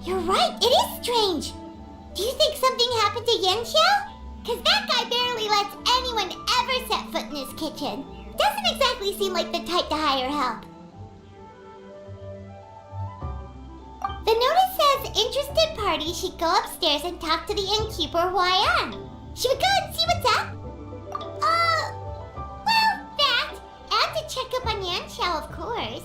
You're right, it is strange. Do you think something happened to Yenxiao? Cause that guy barely lets anyone ever set foot in his kitchen. Doesn't exactly seem like the type to hire help. The notice says interested parties should go upstairs and talk to the innkeeper Huayan. Should we go and see what's up? Well, that. And to check up on Yanxiao, of course.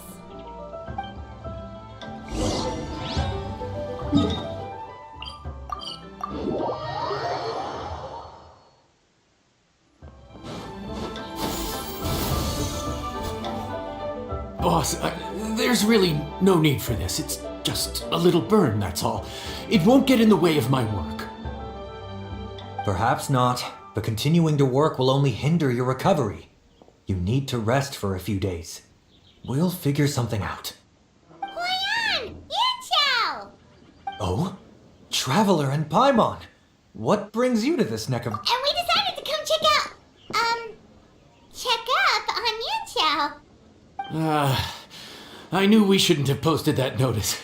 Boss, there's really no need for this. It's just a little burn, that's all. It won't get in the way of my work. Perhaps not, but continuing to work will only hinder your recovery. You need to rest for a few days. We'll figure something out. Huayan! Yanxiao! Oh? Traveler and Paimon! What brings you to this neck of... And we decided to come check up on Yanxiao. I knew we shouldn't have posted that notice.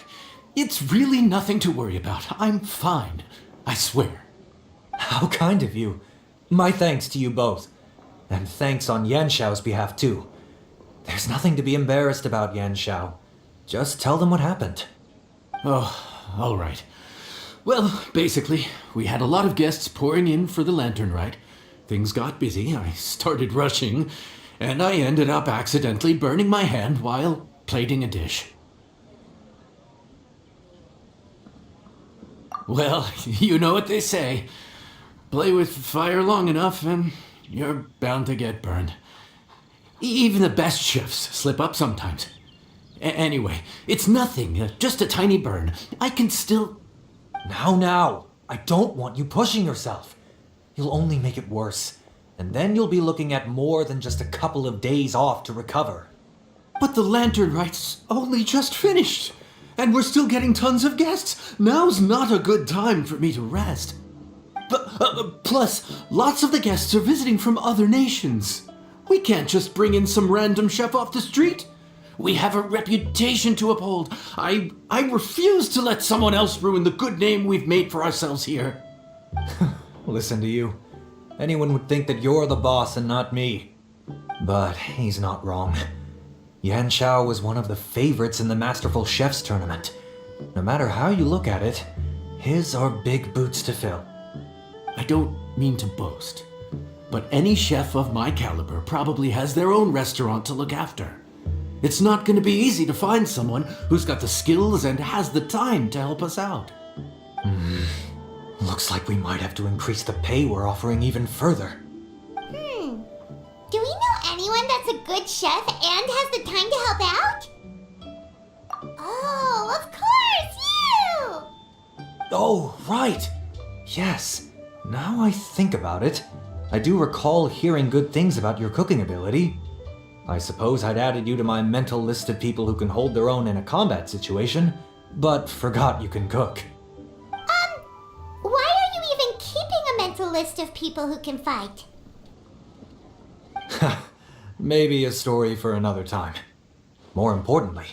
It's really nothing to worry about. I'm fine. I swear. How kind of you. My thanks to you both. And thanks on Yanxiao's behalf, too. There's nothing to be embarrassed about, Yanxiao. Just tell them what happened. Oh, all right. Well, basically, we had a lot of guests pouring in for the lantern rite. Things got busy, I started rushing, and I ended up accidentally burning my hand while plating a dish. Well, you know what they say. Play with fire long enough and you're bound to get burned. Even the best chefs slip up sometimes. Anyway, it's nothing, just a tiny burn. I can still... Now, I don't want you pushing yourself. You'll only make it worse. And then you'll be looking at more than just a couple of days off to recover. But the lantern rite's only just finished. And we're still getting tons of guests. Now's not a good time for me to rest. But, plus, lots of the guests are visiting from other nations. We can't just bring in some random chef off the street. We have a reputation to uphold. I refuse to let someone else ruin the good name we've made for ourselves here. Listen to you. Anyone would think that you're the boss and not me. But he's not wrong. Yanxiao was one of the favorites in the Masterful Chefs tournament. No matter how you look at it, his are big boots to fill. I don't mean to boast, but any chef of my caliber probably has their own restaurant to look after. It's not going to be easy to find someone who's got the skills and has the time to help us out. Looks like we might have to increase the pay we're offering even further. Do we know anyone that's a good chef and has the time to help out? Oh, of course, you! Oh, right! Yes. Now I think about it, I do recall hearing good things about your cooking ability. I suppose I'd added you to my mental list of people who can hold their own in a combat situation, but forgot you can cook. Why are you even keeping a mental list of people who can fight? Maybe a story for another time. More importantly,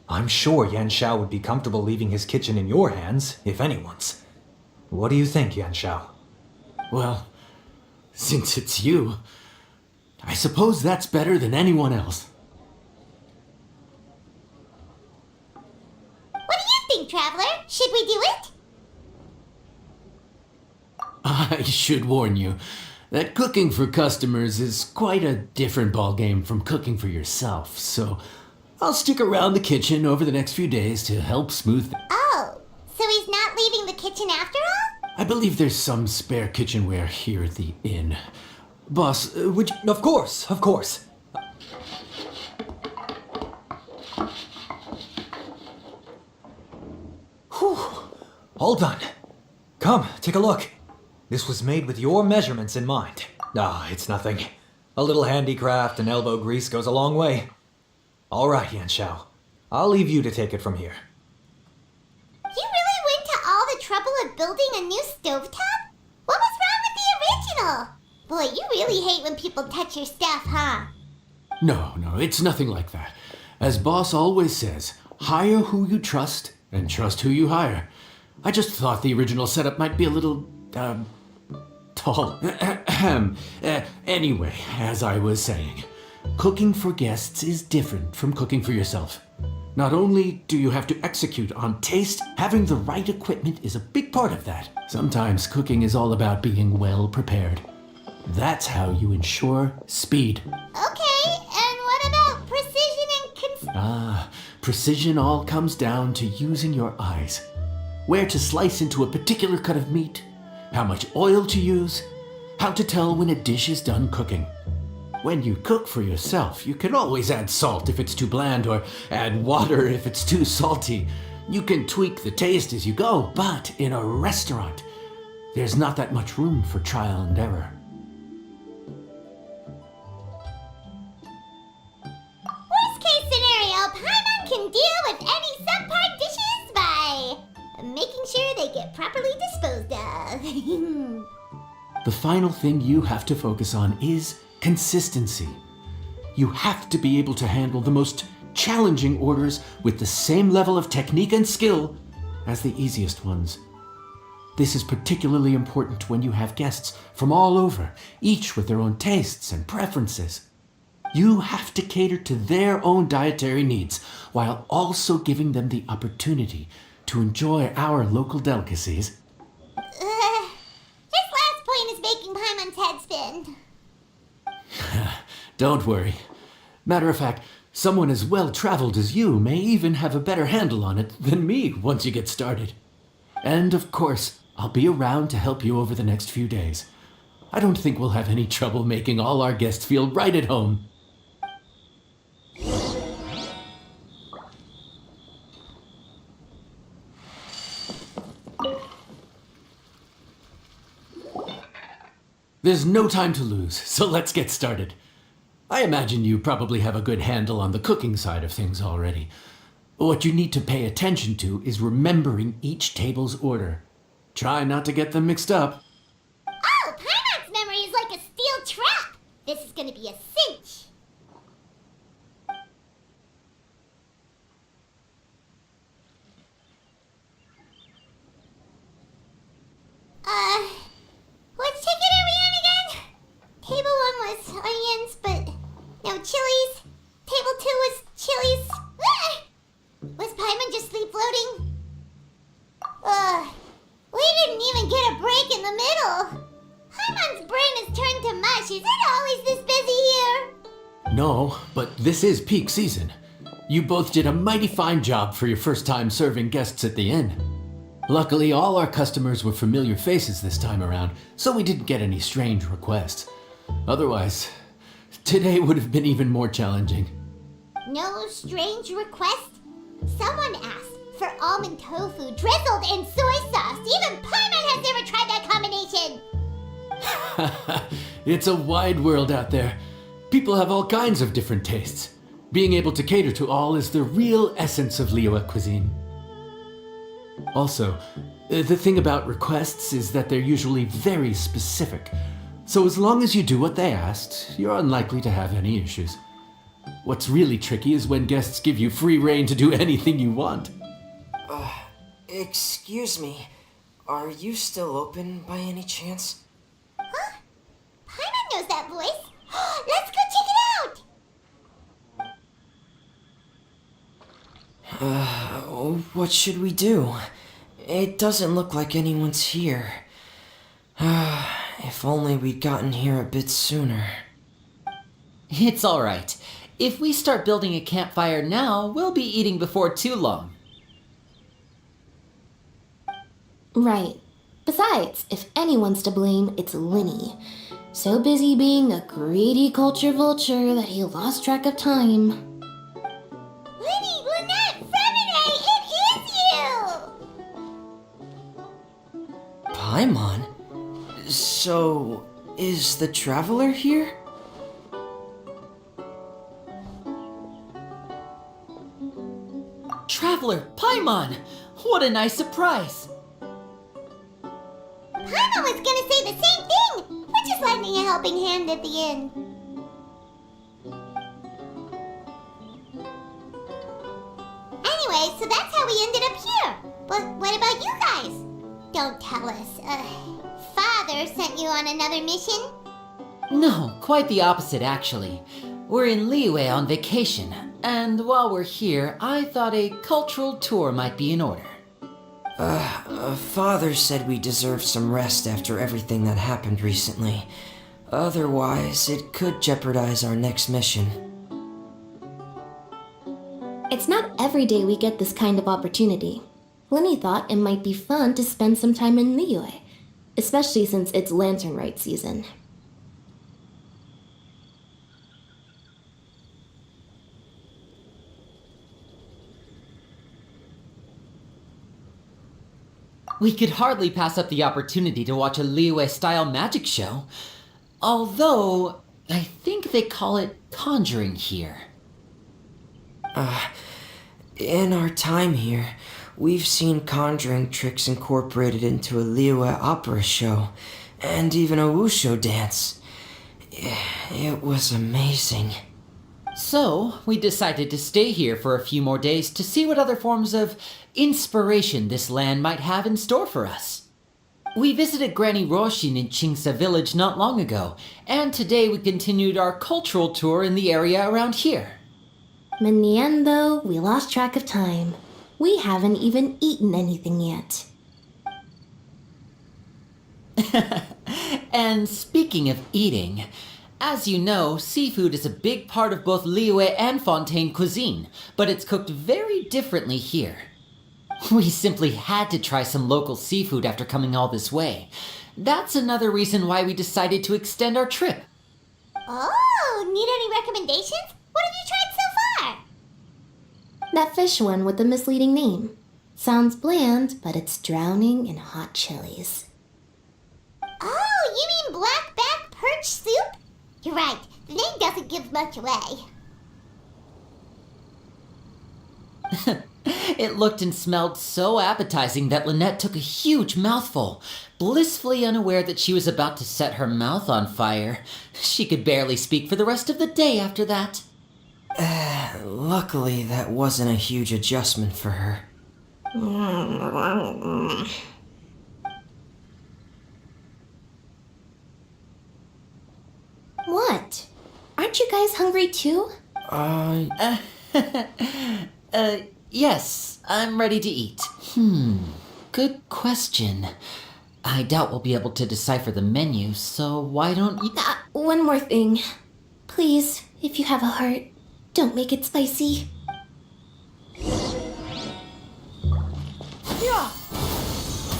I'm sure Yanxiao would be comfortable leaving his kitchen in your hands, if anyone's. What do you think, Yanxiao? Well, since it's you, I suppose that's better than anyone else. What do you think, traveler. Should we do it? I should warn you that cooking for customers is quite a different ballgame from cooking for yourself, so I'll stick around the kitchen over the next few days to help smooth things. Oh, so he's not leaving the kitchen after all? I believe there's some spare kitchenware here at the inn. Boss, would you... Of course, of course. Whew. All done. Come, take a look. This was made with your measurements in mind. Ah, it's nothing. A little handicraft and elbow grease goes a long way. All right, Yanxiao. I'll leave you to take it from here. You really went to all the trouble of building a new stovetop? What was wrong with the original? Boy, you really hate when people touch your stuff, huh? No, it's nothing like that. As Boss always says, hire who you trust and trust who you hire. I just thought the original setup might be a little, tall. Anyway, as I was saying, cooking for guests is different from cooking for yourself. Not only do you have to execute on taste, having the right equipment is a big part of that. Sometimes cooking is all about being well prepared. That's how you ensure speed. Okay, and what about precision and Precision all comes down to using your eyes. Where to slice into a particular cut of meat, how much oil to use, how to tell when a dish is done cooking. When you cook for yourself, you can always add salt if it's too bland or add water if it's too salty. You can tweak the taste as you go, but in a restaurant, there's not that much room for trial and error. worst case scenario, Paimon can deal with any subpar dishes by making sure they get properly disposed of. The final thing you have to focus on is consistency. You have to be able to handle the most challenging orders with the same level of technique and skill as the easiest ones. This is particularly important when you have guests from all over, each with their own tastes and preferences. You have to cater to their own dietary needs while also giving them the opportunity to enjoy our local delicacies. This last point is making Paimon's head spin. Don't worry. Matter of fact, someone as well-traveled as you may even have a better handle on it than me once you get started. And of course, I'll be around to help you over the next few days. I don't think we'll have any trouble making all our guests feel right at home. There's no time to lose, so let's get started. I imagine you probably have a good handle on the cooking side of things already. What you need to pay attention to is remembering each table's order. Try not to get them mixed up. Oh, Paimon's memory is like a steel trap. This is gonna be a cinch. Which ticket are we on again? Table 1 was onions, but no chilies. Table 2 was chilies. Ah! Was Paimon just sleep floating? We didn't even get a break in the middle. Paimon's brain is turned to mush. Is it always this busy here? No, but this is peak season. You both did a mighty fine job for your first time serving guests at the inn. Luckily, all our customers were familiar faces this time around, so we didn't get any strange requests. Otherwise, today would have been even more challenging. No strange request? Someone asked for almond tofu drizzled in soy sauce. Even Paimon has never tried that combination. It's a wide world out there. People have all kinds of different tastes. Being able to cater to all is the real essence of Liyue cuisine. Also, the thing about requests is that they're usually very specific. So as long as you do what they asked, you're unlikely to have any issues. What's really tricky is when guests give you free rein to do anything you want. Excuse me. Are you still open by any chance? Huh? Paimon knows that voice. Let's go check it out. What should we do? It doesn't look like anyone's here. If only we'd gotten here a bit sooner. It's alright. If we start building a campfire now, we'll be eating before too long. Right. Besides, if anyone's to blame, it's Linny. So busy being a greedy culture vulture that he lost track of time. Linny, Lynette, Fremine, it is you! Paimon? So, is the Traveler here? Traveler, Paimon! What a nice surprise! Paimon was gonna say the same thing! We're just lending a helping hand at the end. Anyway, so that's how we ended up here. But what about you guys? Don't tell us. Father sent you on another mission? No, quite the opposite actually. We're in Liyue on vacation, and while we're here, I thought a cultural tour might be in order. Father said we deserve some rest after everything that happened recently. Otherwise, it could jeopardize our next mission. It's not every day we get this kind of opportunity. Linny thought it might be fun to spend some time in Liyue, especially since it's Lantern Rite season. We could hardly pass up the opportunity to watch a Liyue-style magic show. Although, I think they call it conjuring here. In our time here, we've seen conjuring tricks incorporated into a Liyue opera show, and even a wushu dance. It was amazing. So, we decided to stay here for a few more days to see what other forms of inspiration this land might have in store for us. We visited Granny Roshin in Chingsa village not long ago, and today we continued our cultural tour in the area around here. In the end, though, we lost track of time. We haven't even eaten anything yet. And speaking of eating, as you know, seafood is a big part of both Liyue and Fontaine cuisine, but it's cooked very differently here. We simply had to try some local seafood after coming all this way. That's another reason why we decided to extend our trip. Oh, need any recommendations? What have you tried so far? That fish one with the misleading name. Sounds bland, but it's drowning in hot chilies. Oh, you mean blackback perch soup? You're right, the name doesn't give much away. It looked and smelled so appetizing that Lynette took a huge mouthful, blissfully unaware that she was about to set her mouth on fire. She could barely speak for the rest of the day after that. Luckily, that wasn't a huge adjustment for her. What? Aren't you guys hungry too? Yes, I'm ready to eat. Good question. I doubt we'll be able to decipher the menu, so why don't you... One more thing. Please, if you have a heart, don't make it spicy. Yeah!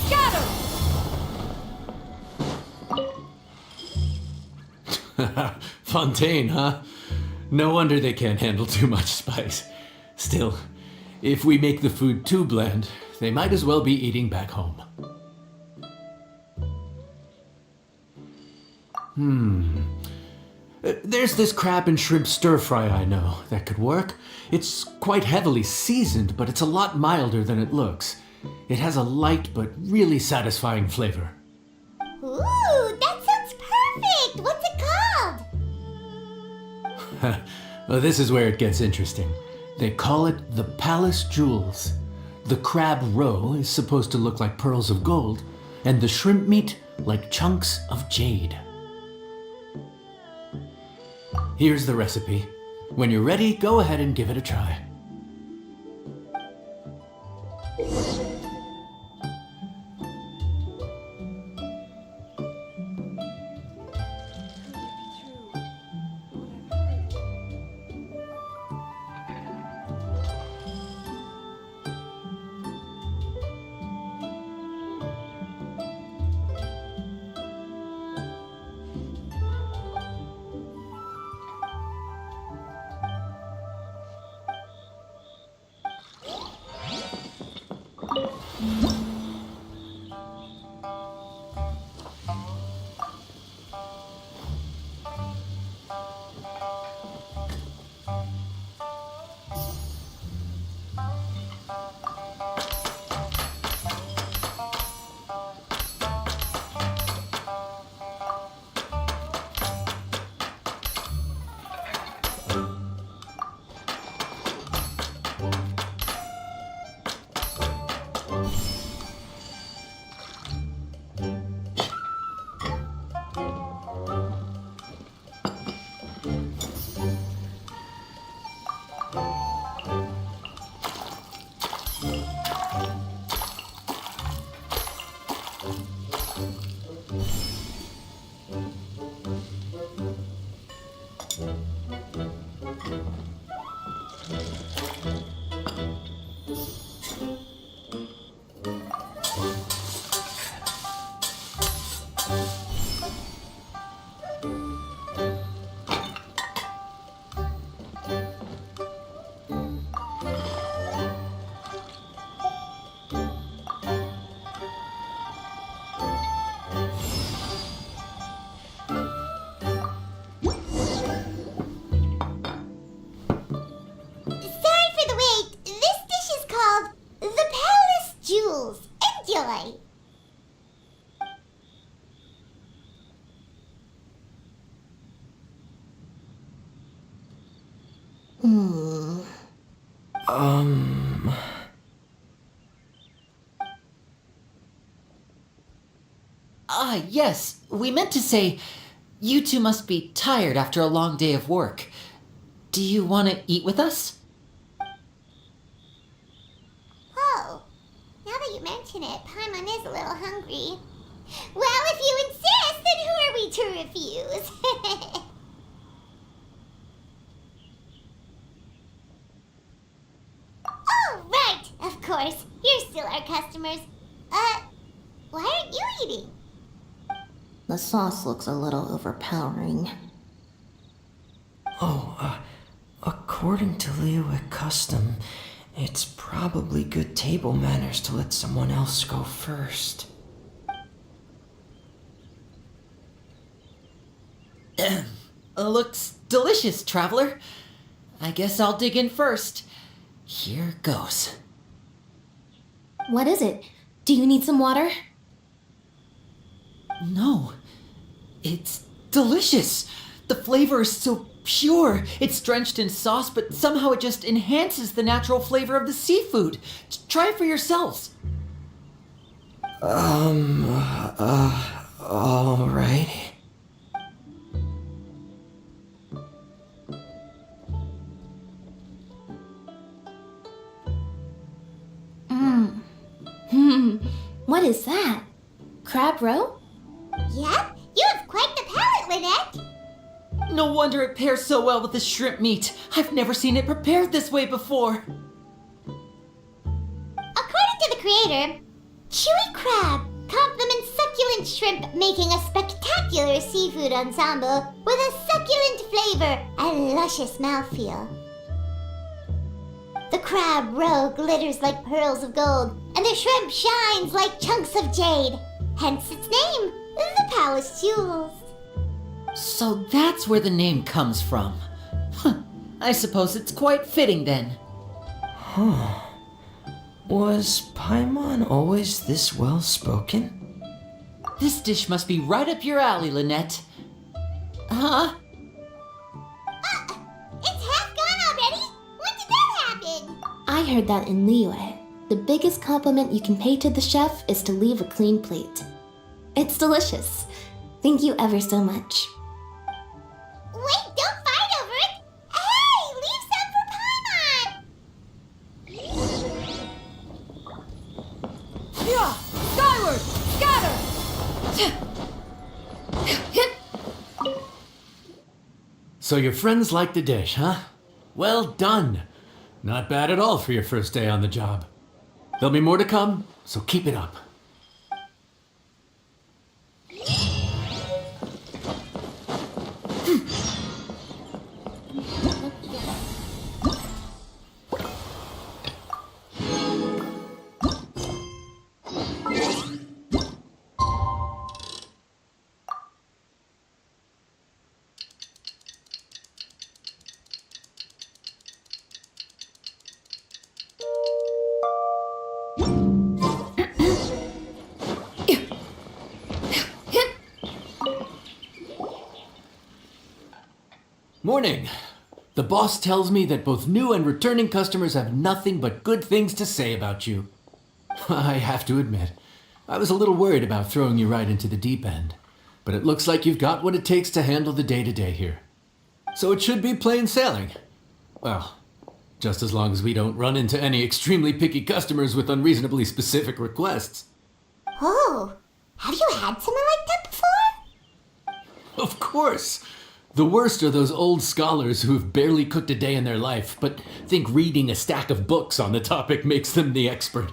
Scatter! Fontaine, huh? No wonder they can't handle too much spice. Still, if we make the food too bland, they might as well be eating back home. There's this crab and shrimp stir-fry I know that could work. It's quite heavily seasoned, but it's a lot milder than it looks. It has a light but really satisfying flavor. Ooh, that sounds perfect! What's it called? Well, this is where it gets interesting. They call it the Palace Jewels. The crab roe is supposed to look like pearls of gold, and the shrimp meat like chunks of jade. Here's the recipe. When you're ready, go ahead and give it a try. Sorry for the wait. This dish is called the Palace Jewels. Enjoy. Ah, yes, we meant to say, you two must be tired after a long day of work. Do you want to eat with us? Oh, now that you mention it, Paimon is a little hungry. Well, if you insist, then who are we to refuse? Oh, right, of course. You're still our customers. Why aren't you eating? The sauce looks a little overpowering. According to Liyue custom, it's probably good table manners to let someone else go first. Looks delicious, traveler. I guess I'll dig in first. Here goes. What is it? Do you need some water? No, it's delicious. The flavor is so pure. It's drenched in sauce, but somehow it just enhances the natural flavor of the seafood. Try it for yourselves. Alright. What is that? Crab roe? Yep, you have quite the palate, Lynette. No wonder it pairs so well with the shrimp meat. I've never seen it prepared this way before. According to the creator, chewy crab complements succulent shrimp, making a spectacular seafood ensemble with a succulent flavor and luscious mouthfeel. The crab roe glitters like pearls of gold, and the shrimp shines like chunks of jade. Hence its name, the Palace Jewels. So that's where the name comes from. I suppose it's quite fitting then. Was Paimon always this well spoken? This dish must be right up your alley, Lynette. Huh? It's half gone already? When did that happen? I heard that in Liyue. The biggest compliment you can pay to the chef is to leave a clean plate. It's delicious. Thank you ever so much. Wait, don't fight over it! Hey, leave some for Paimon! Yeah! Skyward! Scatter! So your friends like the dish, huh? Well done. Not bad at all for your first day on the job. There'll be more to come, so keep it up. Morning. The boss tells me that both new and returning customers have nothing but good things to say about you. I have to admit, I was a little worried about throwing you right into the deep end, but it looks like you've got what it takes to handle the day-to-day here. So it should be plain sailing. Well, just as long as we don't run into any extremely picky customers with unreasonably specific requests. Oh, have you had someone like that before? Of course! The worst are those old scholars who have barely cooked a day in their life, but think reading a stack of books on the topic makes them the expert.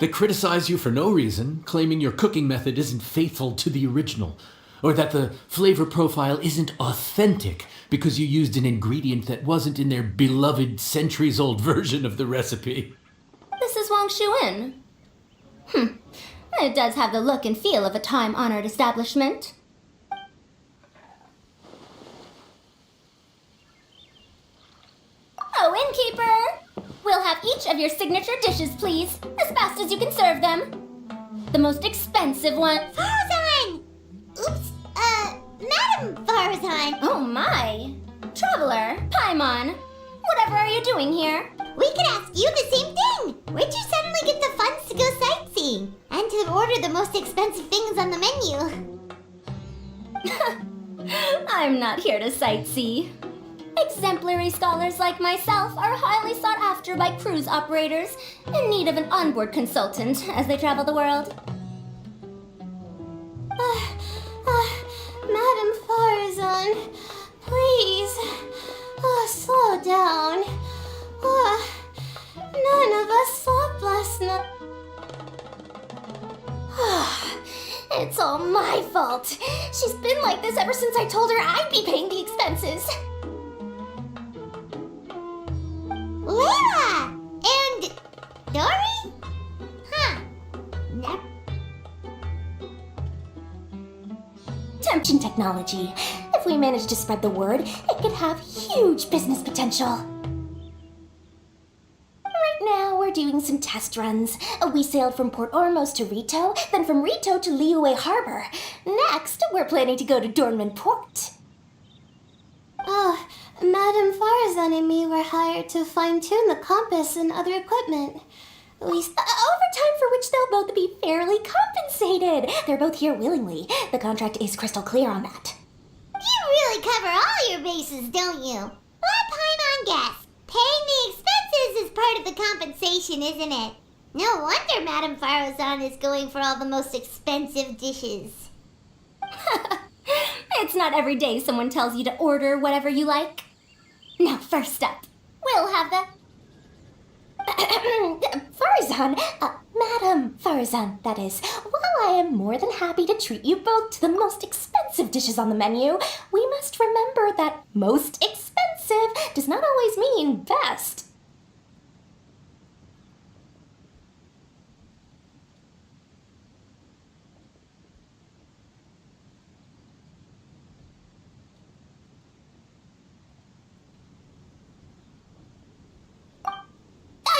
They criticize you for no reason, claiming your cooking method isn't faithful to the original, or that the flavor profile isn't authentic because you used an ingredient that wasn't in their beloved centuries-old version of the recipe. This is Wang Shuin. It does have the look and feel of a time-honored establishment. Oh, innkeeper! We'll have each of your signature dishes, please, as fast as you can serve them. The most expensive one. Farazan! Oops, Madam Farazan. Oh my! Traveler, Paimon, whatever are you doing here? We could ask you the same thing. Where'd you suddenly get the funds to go sightseeing? And to order the most expensive things on the menu? I'm not here to sightsee. Exemplary scholars like myself are highly sought after by cruise operators in need of an onboard consultant as they travel the world. Madam Farazan, please, slow down. None of us slept last night. It's all my fault. She's been like this ever since I told her I'd be paying the expenses. Layla! And Dory? Huh. Never. Temption technology. If we manage to spread the word, it could have huge business potential. Right now, we're doing some test runs. We sailed from Port Ormos to Rito, then from Rito to Liyue Harbor. Next, we're planning to go to Dornman Port. Madam Farazan and me were hired to fine-tune the compass and other equipment. Overtime for which they'll both be fairly compensated. They're both here willingly. The contract is crystal clear on that. You really cover all your bases, don't you? Let Paimon guess. Paying the expenses is part of the compensation, isn't it? No wonder Madam Farazan is going for all the most expensive dishes. It's not every day someone tells you to order whatever you like. Now, first up, we'll have the... Farazan, Madam Farazan, that is. While I am more than happy to treat you both to the most expensive dishes on the menu, we must remember that most expensive does not always mean best.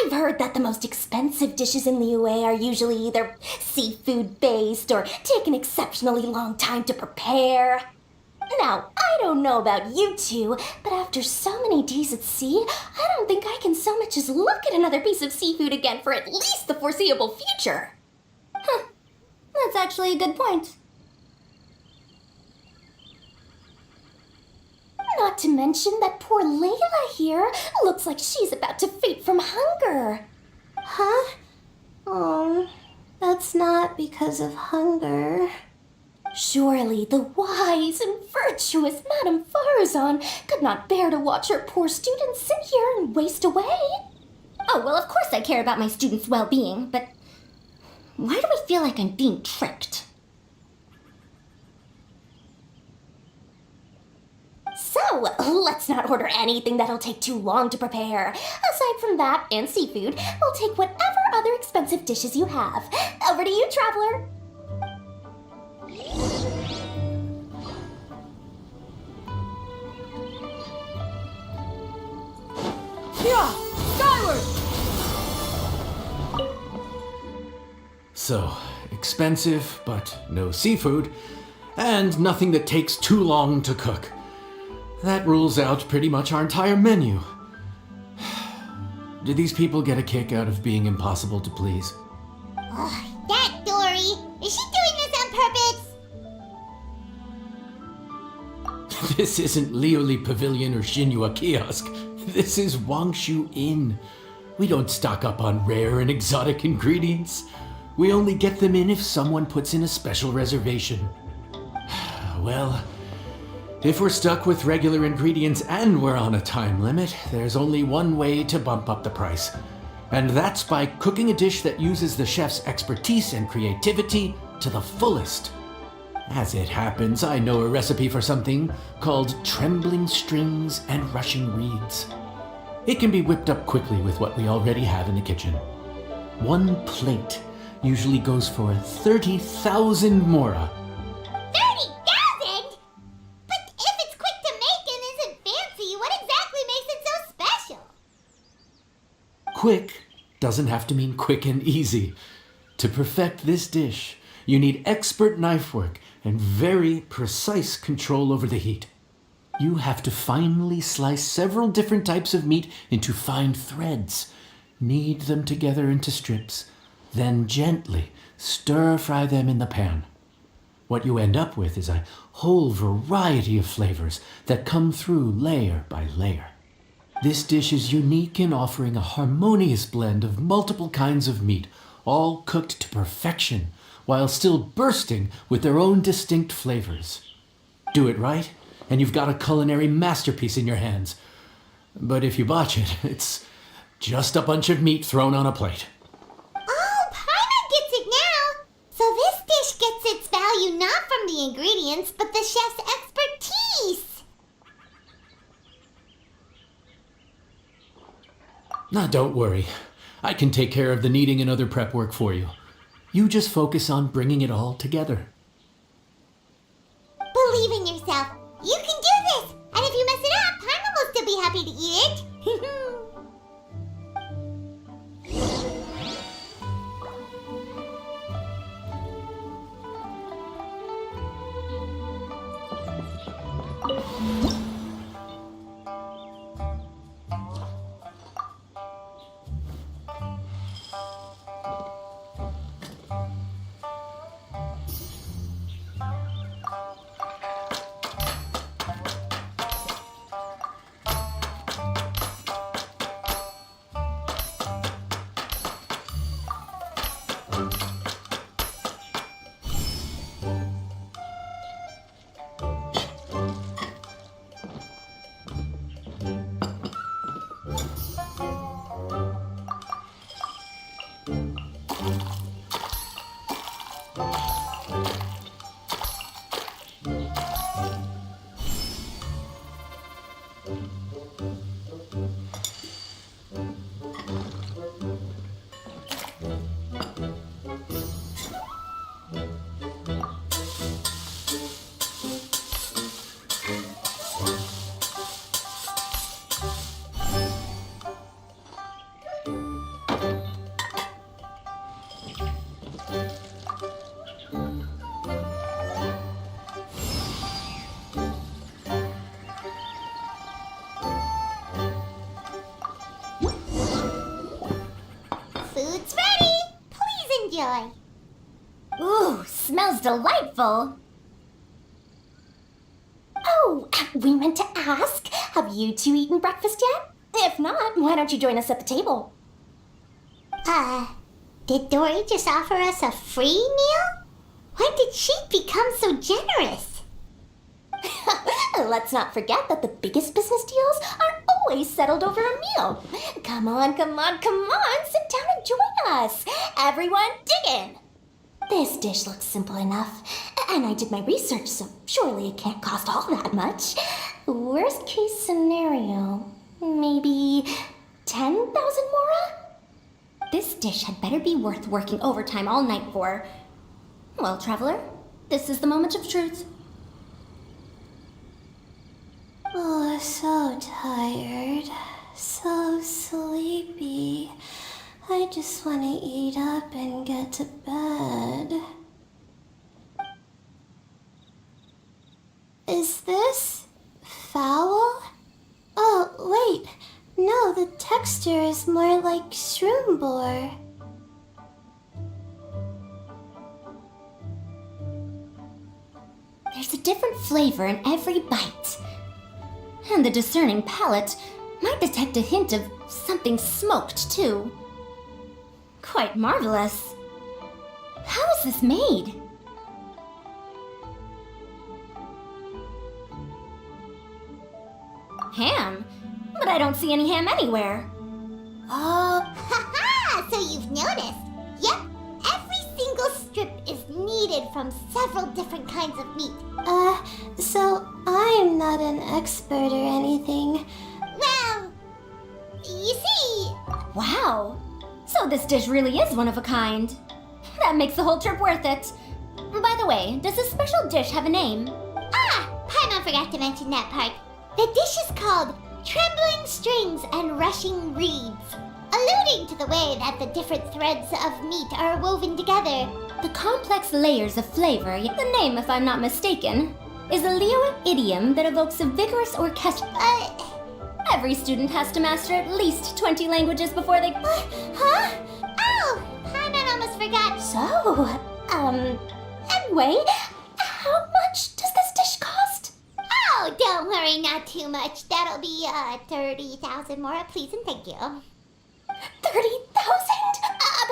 I've heard that the most expensive dishes in Liyue are usually either seafood-based or take an exceptionally long time to prepare. Now, I don't know about you two, but after so many days at sea, I don't think I can so much as look at another piece of seafood again for at least the foreseeable future. That's actually a good point. Not to mention that poor Layla here looks like she's about to faint from hunger. Huh? Oh, that's not because of hunger. Surely the wise and virtuous Madame Farazan could not bear to watch her poor students sit here and waste away. Oh, well, of course I care about my students' well-being, but why do I feel like I'm being tricked? So, let's not order anything that'll take too long to prepare. Aside from that and seafood, we'll take whatever other expensive dishes you have. Over to you, traveler. Yeah, skyward! So, expensive, but no seafood, and nothing that takes too long to cook. That rules out pretty much our entire menu. Do these people get a kick out of being impossible to please? Ugh, that Dory! Is she doing this on purpose? This isn't Lioli Pavilion or Shinua Kiosk. This is Wangshu Inn. We don't stock up on rare and exotic ingredients. We only get them in if someone puts in a special reservation. Well, if we're stuck with regular ingredients and we're on a time limit, there's only one way to bump up the price. And that's by cooking a dish that uses the chef's expertise and creativity to the fullest. As it happens, I know a recipe for something called trembling strings and rushing reeds. It can be whipped up quickly with what we already have in the kitchen. One plate usually goes for 30,000 mora. 30,000? But if it's quick to make and isn't fancy, what exactly makes it so special? Quick doesn't have to mean quick and easy. To perfect this dish, you need expert knife work and very precise control over the heat. You have to finely slice several different types of meat into fine threads, knead them together into strips, then gently stir-fry them in the pan. What you end up with is a whole variety of flavors that come through layer by layer. This dish is unique in offering a harmonious blend of multiple kinds of meat, all cooked to perfection, while still bursting with their own distinct flavors. Do it right, and you've got a culinary masterpiece in your hands. But if you botch it, it's just a bunch of meat thrown on a plate. Oh, Paimon gets it now! So this dish gets its value not from the ingredients, but the chef's expertise! Now, don't worry. I can take care of the kneading and other prep work for you. You just focus on bringing it all together. Believe in yourself. You can do this! And if you mess it up, Paimon will still be happy to eat it. Food's ready! Please enjoy! Ooh, smells delightful. Oh, we meant to ask, have you two eaten breakfast yet? If not, why don't you join us at the table? Did Dory just offer us a free meal? When did she become so generous? Let's not forget that the biggest business deals are always settled over a meal. Come on, sit down and join us. Everyone, dig in. This dish looks simple enough, and I did my research, so surely it can't cost all that much. Worst case scenario, maybe 10,000 mora? This dish had better be worth working overtime all night for. Well, traveler, this is the moment of truth. Oh, so tired. So sleepy. I just want to eat up and get to bed. Is this foul? more like shroom-boar. There's a different flavor in every bite. And the discerning palate might detect a hint of something smoked, too. Quite marvelous. How is this made? Ham? But I don't see any ham anywhere. Ha-ha! So you've noticed. Yep, every single strip is needed from several different kinds of meat. So I'm not an expert or anything. Well, you see... Wow. So this dish really is one of a kind. That makes the whole trip worth it. By the way, does this special dish have a name? Paimon forgot to mention that part. The dish is called Trembling Strings and Rushing Reeds, alluding to the way that the different threads of meat are woven together. The complex layers of flavor, the name, if I'm not mistaken, is a Liyue idiom that evokes a vigorous orchestra. Every student has to master at least 20 languages before they... Huh? Oh, Paimon almost forgot. So, anyway, how much does this dish cost? Oh, don't worry, not too much. That'll be 30,000 more, please and thank you. 30,000?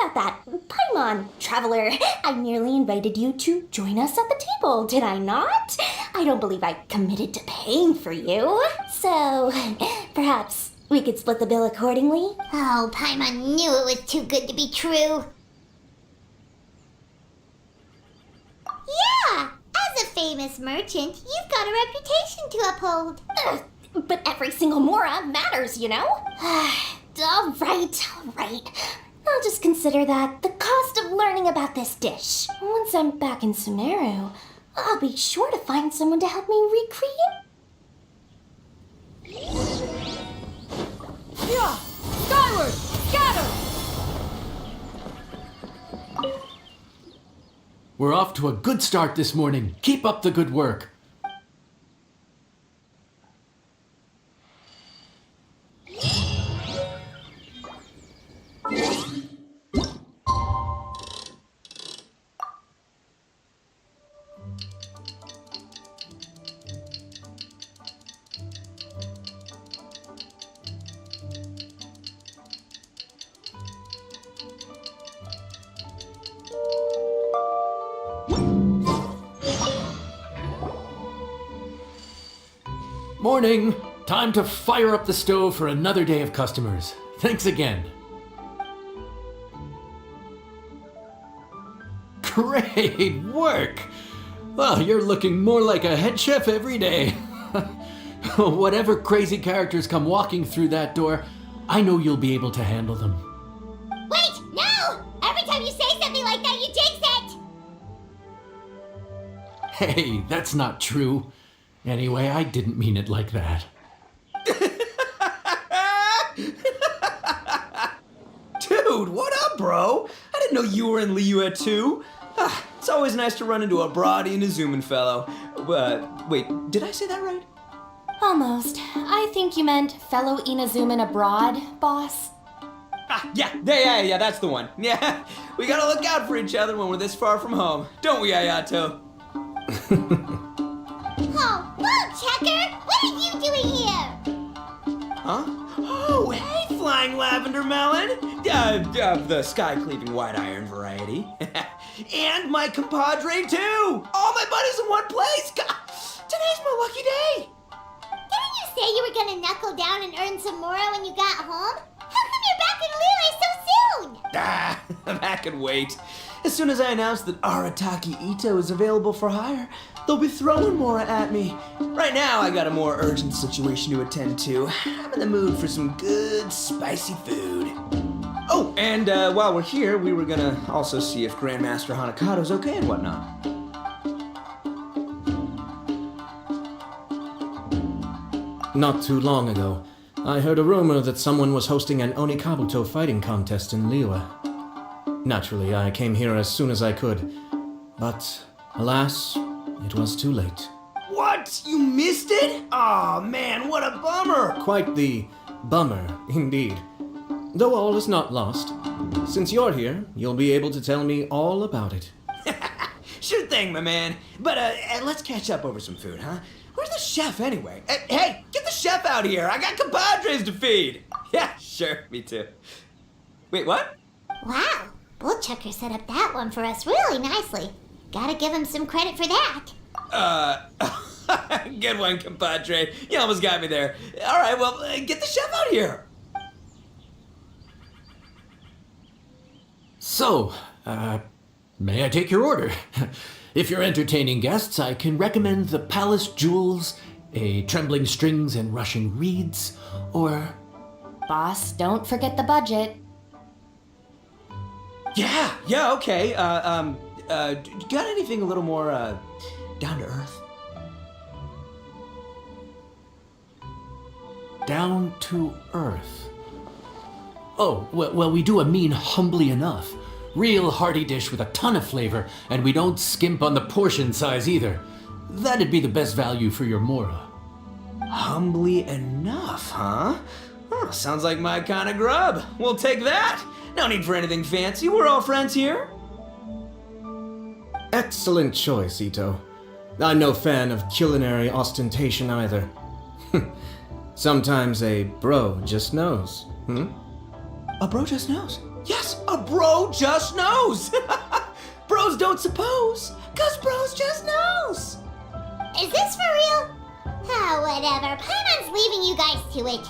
About that, Paimon, traveler, I merely invited you to join us at the table, did I not? I don't believe I committed to paying for you. So, perhaps we could split the bill accordingly? Oh, Paimon knew it was too good to be true. Yeah, as a famous merchant, you've got a reputation to uphold. But every single mora matters, you know? All right. I'll just consider that the cost of learning about this dish. Once I'm back in Sumeru, I'll be sure to find someone to help me recreate. Yeah! Skyward! Scatter! We're off to a good start this morning. Keep up the good work. Morning! Time to fire up the stove for another day of customers. Thanks again. Great work! Well, you're looking more like a head chef every day. Whatever crazy characters come walking through that door, I know you'll be able to handle them. Wait, no! Every time you say something like that, you jinx it! Hey, that's not true. Anyway, I didn't mean it like that. Dude, what up, bro? I didn't know you were in Liyue too. It's always nice to run into a Brody and a Zoomin fellow. Wait, did I say that right? Almost. I think you meant fellow Inazuman abroad, boss. Yeah, that's the one. Yeah, we gotta look out for each other when we're this far from home. Don't we, Ayato? Oh, Blue Checker! What are you doing here? Huh? Oh, hey, Flying Lavender Melon! The sky-cleaving white iron variety. And my compadre, too! All my buddies in one place! God, today's my lucky day! Didn't you say you were gonna knuckle down and earn some more when you got home? How come you're back in Liyue so soon? I can wait. As soon as I announce that Arataki Ito is available for hire, they'll be throwing Mora at me. Right now, I got a more urgent situation to attend to. I'm in the mood for some good, spicy food. Oh, and while we're here, we were gonna also see if Grandmaster Hanakado's okay and whatnot. Not too long ago, I heard a rumor that someone was hosting an Onikabuto fighting contest in Liyue. Naturally, I came here as soon as I could, but alas, it was too late. What? You missed it? Aw, man, what a bummer! Quite the bummer, indeed. though all is not lost. Since you're here, you'll be able to tell me all about it. Sure thing, my man. But let's catch up over some food, huh? Where's the chef anyway? Hey, get the chef out here. I got compadres to feed. Yeah, sure, me too. Wait, what? Wow, Bullchucker set up that one for us really nicely. Gotta give him some credit for that. Good one, compadre. You almost got me there. All right, well, get the chef out here. So, may I take your order? If you're entertaining guests, I can recommend the Palace Jewels, a Trembling Strings and Rushing Reeds, or... Boss, don't forget the budget. Yeah, okay. Got anything a little more, down to earth? Down to earth. Oh, well, we do a mean humbly enough. Real hearty dish with a ton of flavor, and we don't skimp on the portion size either. That'd be the best value for your Mora. Humbly enough, huh? Sounds like my kind of grub. We'll take that. No need for anything fancy. We're all friends here. Excellent choice, Ito. I'm no fan of culinary ostentation either. Sometimes a bro just knows. A bro just knows. Yes, a bro just knows. Bros don't suppose, 'cause bros just knows. Is this for real? Oh, whatever. Paimon's leaving you guys to it.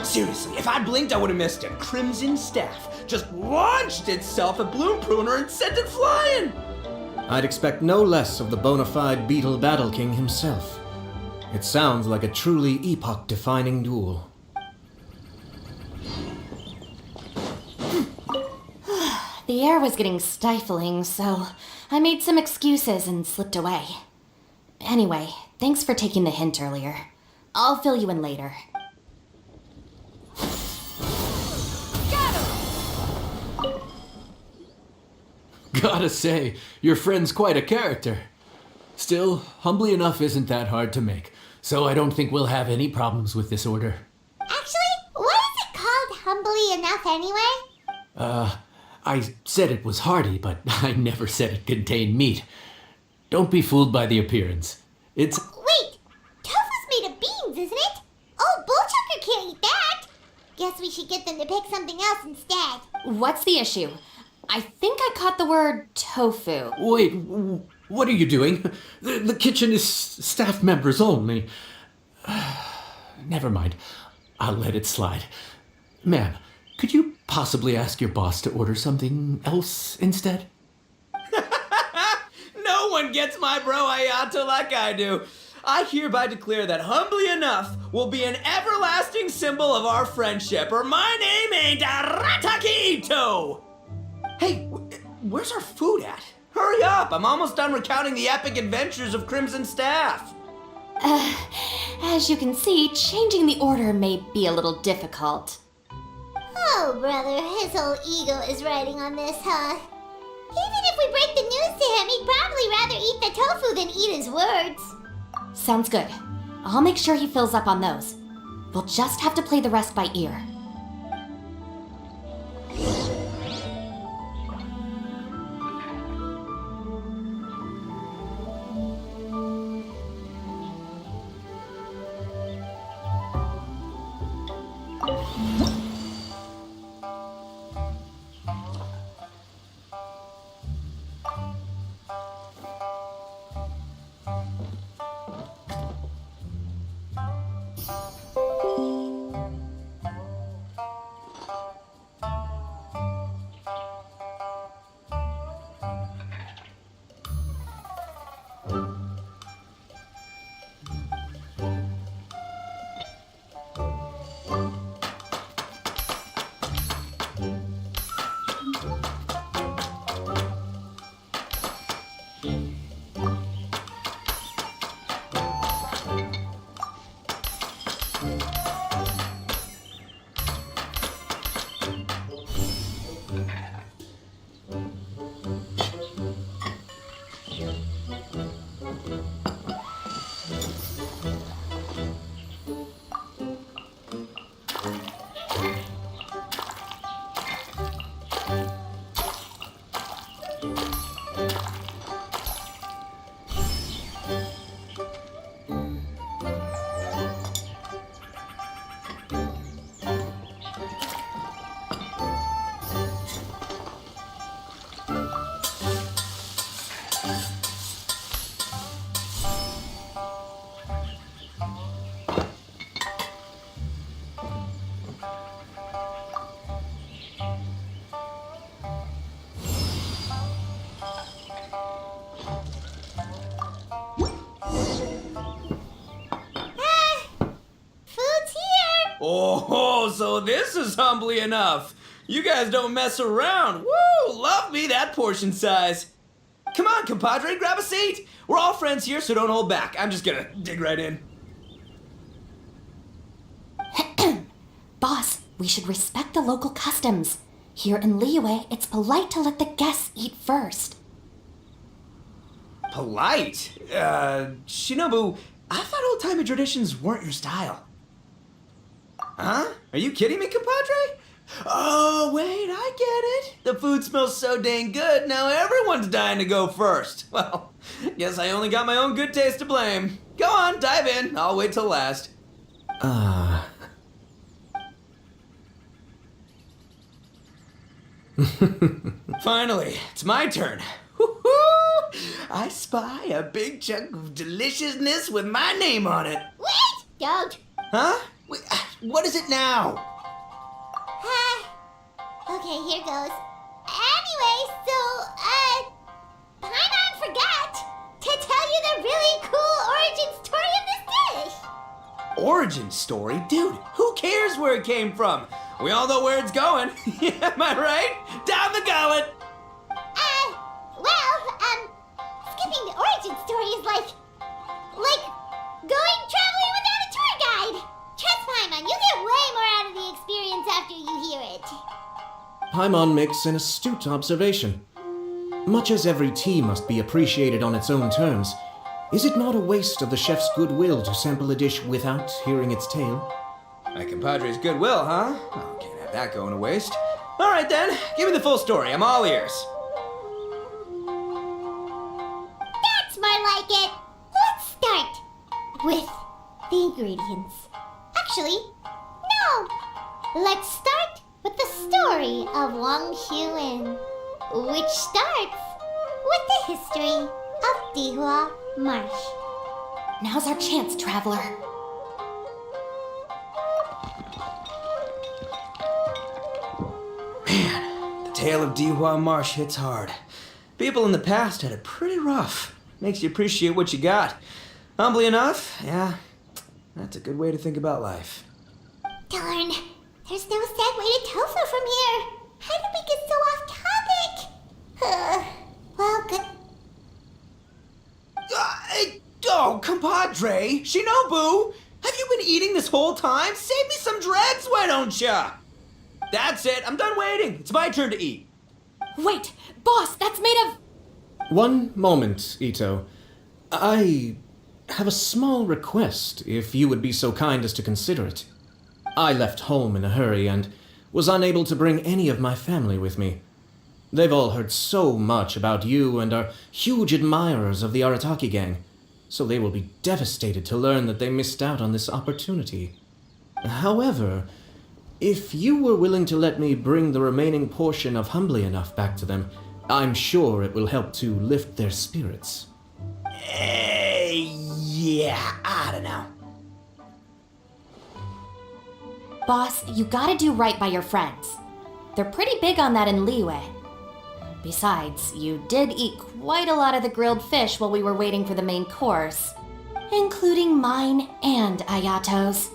Seriously, if I blinked, I would have missed it. Crimson Staff just launched itself at Bloom Pruner and sent it flying. I'd expect no less of the bona fide Beetle Battle King himself. It sounds like a truly epoch-defining duel. The air was getting stifling, so I made some excuses and slipped away. Anyway, thanks for taking the hint earlier. I'll fill you in later. Gotta say, your friend's quite a character. Still, humbly enough isn't that hard to make, so I don't think we'll have any problems with this order. Actually, what is it called humbly enough anyway? I said it was hearty, but I never said it contained meat. Don't be fooled by the appearance. It's... Wait, tofu's made of beans, isn't it? Oh, Bullchucker can't eat that. Guess we should get them to pick something else instead. What's the issue? I think I caught the word tofu. Wait, what are you doing? The kitchen is staff members only. Never mind. I'll let it slide. Ma'am, could you possibly ask your boss to order something else instead? No one gets my bro Ayato like I do. I hereby declare that humbly enough will be an everlasting symbol of our friendship, or my name ain't Aratakito! Hey, where's our food at? Hurry up, I'm almost done recounting the epic adventures of Crimson Staff. As you can see, changing the order may be a little difficult. Oh, brother, his whole ego is riding on this, huh? Even if we break the news to him, he'd probably rather eat the tofu than eat his words. Sounds good. I'll make sure he fills up on those. We'll just have to play the rest by ear. Oh, so this is humbly enough. You guys don't mess around. Woo! Love me that portion size. Come on, compadre, grab a seat. We're all friends here, so don't hold back. I'm just gonna dig right in. Boss, we should respect the local customs. Here in Liyue, it's polite to let the guests eat first. Polite? Shinobu, I thought old-timey traditions weren't your style. Huh? Are you kidding me, compadre? Oh, wait, I get it. The food smells so dang good, now everyone's dying to go first. Well, guess I only got my own good taste to blame. Go on, dive in. I'll wait till last. Finally, it's my turn. Woo-hoo! I spy a big chunk of deliciousness with my name on it. Wait! Don't. Huh? Wait, what is it now? Okay, here goes. Anyway, so, Paimon forgot to tell you the really cool origin story of this dish. Origin story? Dude, who cares where it came from? We all know where it's going. Am I right? Down the gullet! Skipping the origin story is like going traveling without a tour guide. Trust Paimon, you get way more out of the experience after you hear it. Paimon makes an astute observation. Much as every tea must be appreciated on its own terms, is it not a waste of the chef's goodwill to sample a dish without hearing its tale? My compadre's goodwill, huh? Oh, can't have that going to waste. All right then, give me the full story. I'm all ears. That's more like it. Let's start with the ingredients. Actually, no. Let's start with the story of Wang Xuan, which starts with the history of Dihua Marsh. Now's our chance, traveler. The tale of Dihua Marsh hits hard. People in the past had it pretty rough. Makes you appreciate what you got. Humbly enough, yeah, that's a good way to think about life. Darn, there's no segue to tofu from here. How did we get so off topic? Well, good. Oh, compadre, Shinobu, have you been eating this whole time? Save me some dregs, why don't ya? That's it, I'm done waiting. It's my turn to eat. Wait, boss, that's made of... One moment, Ito. I have a small request, if you would be so kind as to consider it. I left home in a hurry and was unable to bring any of my family with me. They've all heard so much about you and are huge admirers of the Arataki gang, so they will be devastated to learn that they missed out on this opportunity. However, if you were willing to let me bring the remaining portion of Humbly Enough back to them, I'm sure it will help to lift their spirits. Yeah, I don't know. Boss, you gotta do right by your friends. They're pretty big on that in Liyue. Besides, you did eat quite a lot of the grilled fish while we were waiting for the main course, including mine and Ayato's.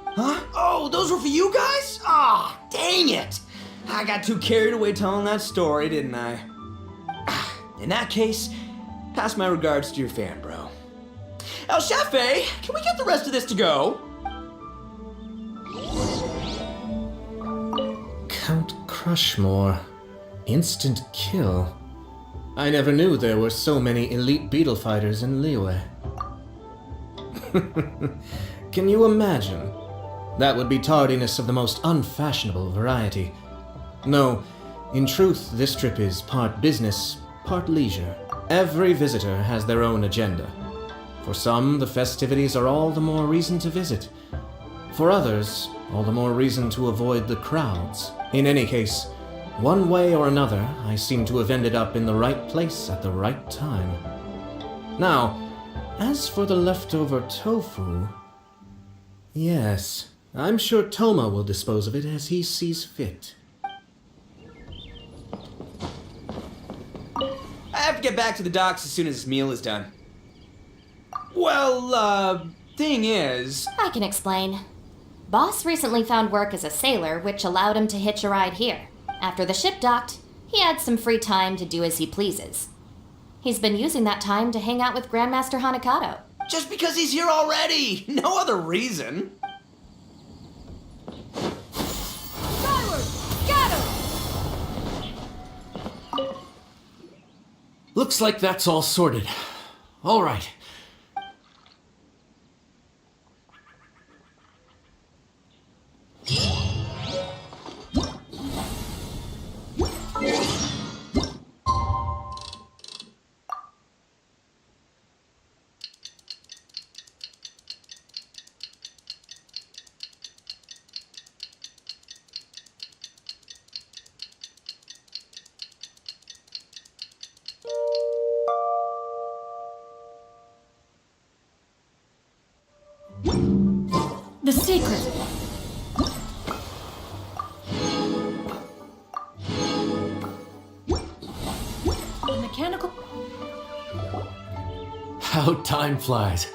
Huh? Oh, those were for you guys? Ah, dang it! I got too carried away telling that story, didn't I? In that case, pass my regards to your fan, bro. El Chefe, can we get the rest of this to go? Count Crushmore. Instant kill. I never knew there were so many elite beetle fighters in Liyue. Can you imagine? That would be tardiness of the most unfashionable variety. No, in truth, this trip is part business, part leisure. Every visitor has their own agenda. For some, the festivities are all the more reason to visit. For others, all the more reason to avoid the crowds. In any case, one way or another, I seem to have ended up in the right place at the right time. Now, as for the leftover tofu... Yes, I'm sure Toma will dispose of it as he sees fit. I have to get back to the docks as soon as this meal is done. Well, thing is... I can explain. Boss recently found work as a sailor, which allowed him to hitch a ride here. After the ship docked, he had some free time to do as he pleases. He's been using that time to hang out with Grandmaster Hanakato. Just because he's here already! No other reason! Skyward! Scatter! Looks like that's all sorted. All right. The secret! The mechanical... How time flies.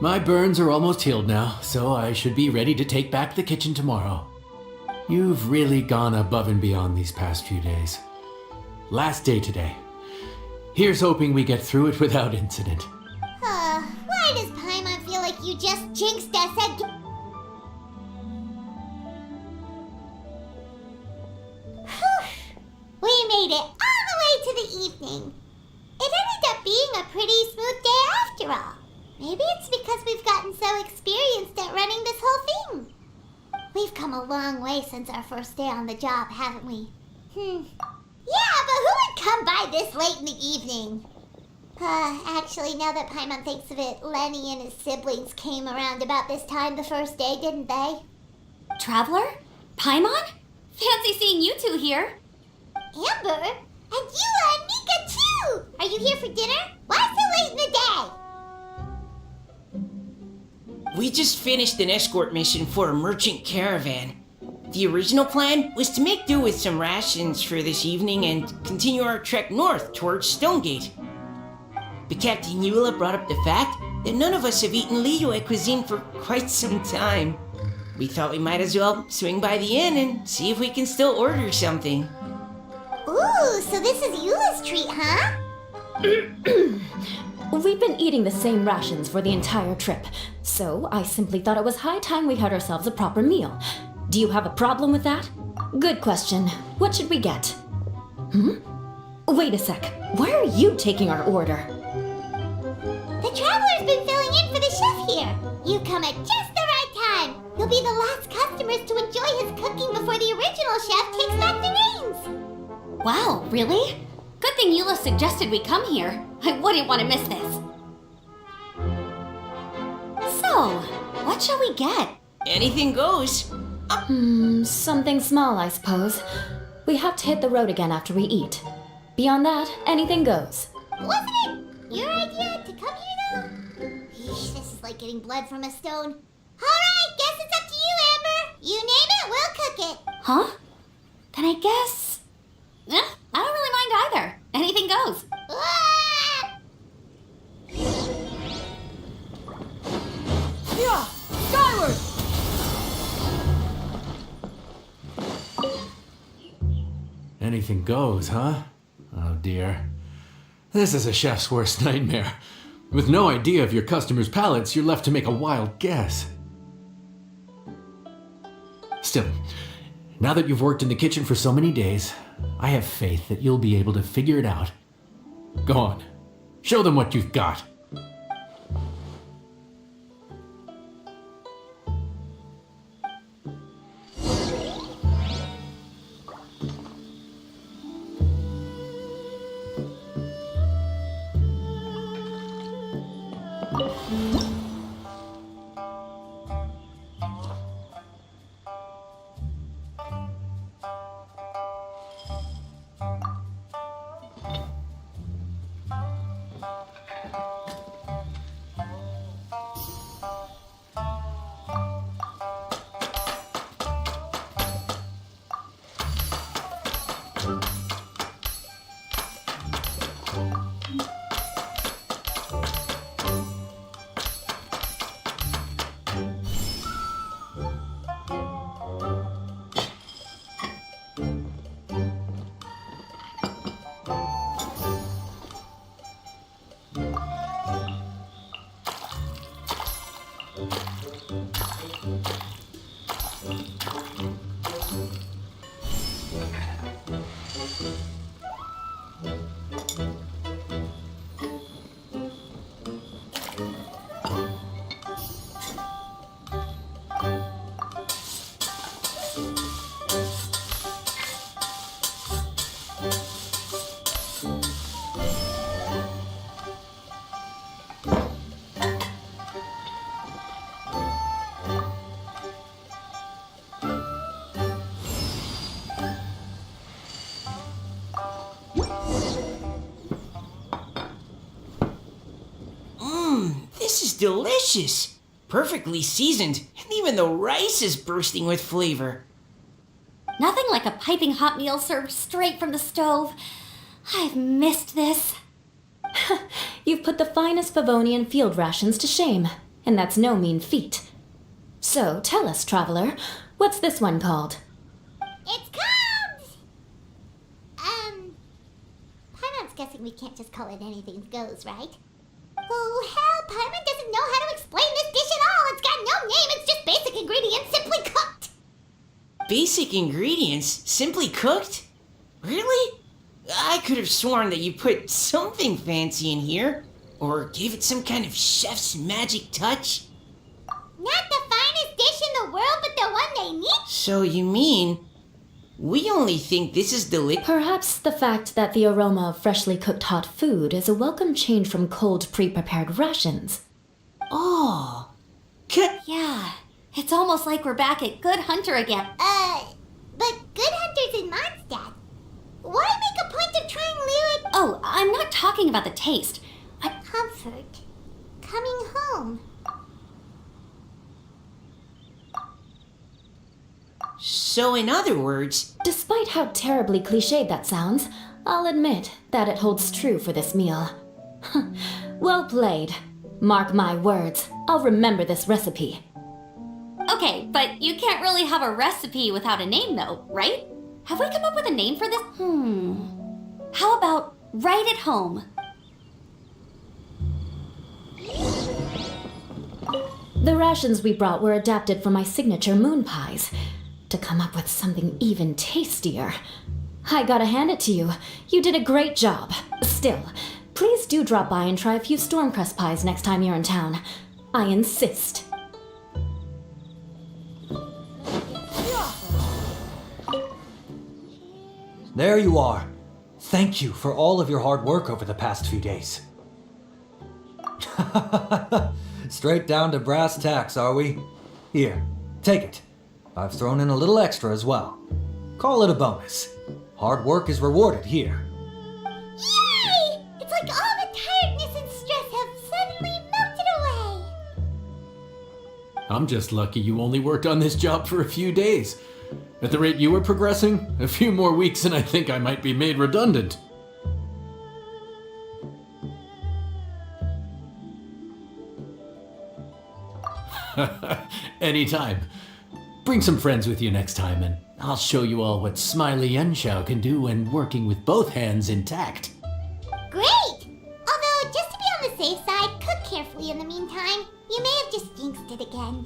My burns are almost healed now, so I should be ready to take back the kitchen tomorrow. You've really gone above and beyond these past few days. Last day today. Here's hoping we get through it without incident. Why does Paimon feel like you just jinxed us again? We made it all the way to the evening. It ended up being a pretty smooth day after all. Maybe it's because we've gotten so experienced at running this whole thing. We've come a long way since our first day on the job, haven't we? Yeah, but who would come by this late in the evening? Actually, now that Paimon thinks of it, Lenny and his siblings came around about this time the first day, didn't they? Traveler? Paimon? Fancy seeing you two here. Amber? And Eula and Mika too! Are you here for dinner? Why so late in the day? We just finished an escort mission for a merchant caravan. The original plan was to make do with some rations for this evening and continue our trek north towards Stonegate. But Captain Eula brought up the fact that none of us have eaten Liyue cuisine for quite some time. We thought we might as well swing by the inn and see if we can still order something. Ooh, so this is Eula's treat, huh? We've been eating the same rations for the entire trip, so I simply thought it was high time we had ourselves a proper meal. Do you have a problem with that? Good question. What should we get? Wait a sec. Why are you taking our order? The Traveler's been filling in for the chef here. You come at just the right time. You'll be the last customers to enjoy his cooking before the original chef takes back the reins. Wow, really? Good thing Eula suggested we come here. I wouldn't want to miss this. So, what shall we get? Anything goes. Something small, I suppose. We have to hit the road again after we eat. Beyond that, anything goes. Wasn't it your idea to come here, though? Eesh, this is like getting blood from a stone. All right, guess it's up to you, Amber. You name it, we'll cook it. Huh? Then I guess... I don't really mind either. Anything goes. Ah! Yeah! Skyward! Anything goes, huh? Oh dear. This is a chef's worst nightmare. With no idea of your customers' palates, you're left to make a wild guess. Still, now that you've worked in the kitchen for so many days, I have faith that you'll be able to figure it out. Go on. Show them what you've got. delicious. Perfectly seasoned, and even the rice is bursting with flavor. Nothing like a piping hot meal served straight from the stove. I've missed this. You've put the finest Favonian field rations to shame, and that's no mean feat. So tell us, traveler, what's this one called? It's called... Paimon's guessing we can't just call it anything goes, right? Oh, hell, Paimon doesn't know how to explain this dish at all. It's got no name, it's just basic ingredients simply cooked. Basic ingredients? Simply cooked? Really? I could have sworn that you put something fancy in here. Or gave it some kind of chef's magic touch. Not the finest dish in the world, but the one they need. So you mean... we only think this is delicious? Perhaps the fact that the aroma of freshly cooked hot food is a welcome change from cold pre-prepared rations. Oh. Yeah, it's almost like we're back at Good Hunter again. But Good Hunter's in Mondstadt. Why make a point of trying Lyra? Oh, I'm not talking about the taste. Comfort. Coming home. So in other words... Despite how terribly cliched that sounds, I'll admit that it holds true for this meal. Well played. Mark my words, I'll remember this recipe. Okay, but you can't really have a recipe without a name though, right? Have we come up with a name for this? How about Right at Home? The rations we brought were adapted from my signature moon pies. To come up with something even tastier. I gotta hand it to you. You did a great job. Still, please do drop by and try a few Stormcrest pies next time you're in town. I insist. There you are. Thank you for all of your hard work over the past few days. Straight down to brass tacks, are we? Here, take it. I've thrown in a little extra as well. Call it a bonus. Hard work is rewarded here. Yay! It's like all the tiredness and stress have suddenly melted away. I'm just lucky you only worked on this job for a few days. At the rate you were progressing, a few more weeks and I think I might be made redundant. Anytime. Bring some friends with you next time and I'll show you all what Smiley Yenshao can do when working with both hands intact. Great! Although, just to be on the safe side, cook carefully in the meantime. You may have just jinxed it again.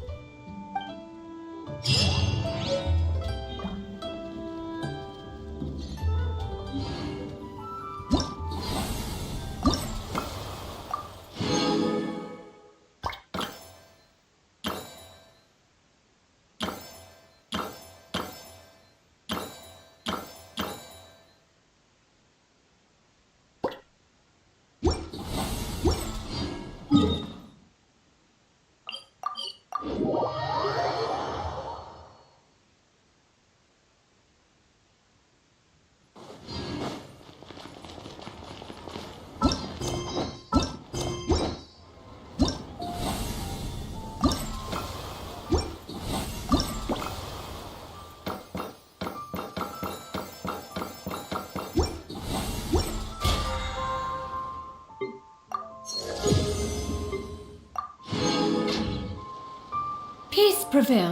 Peace prevails,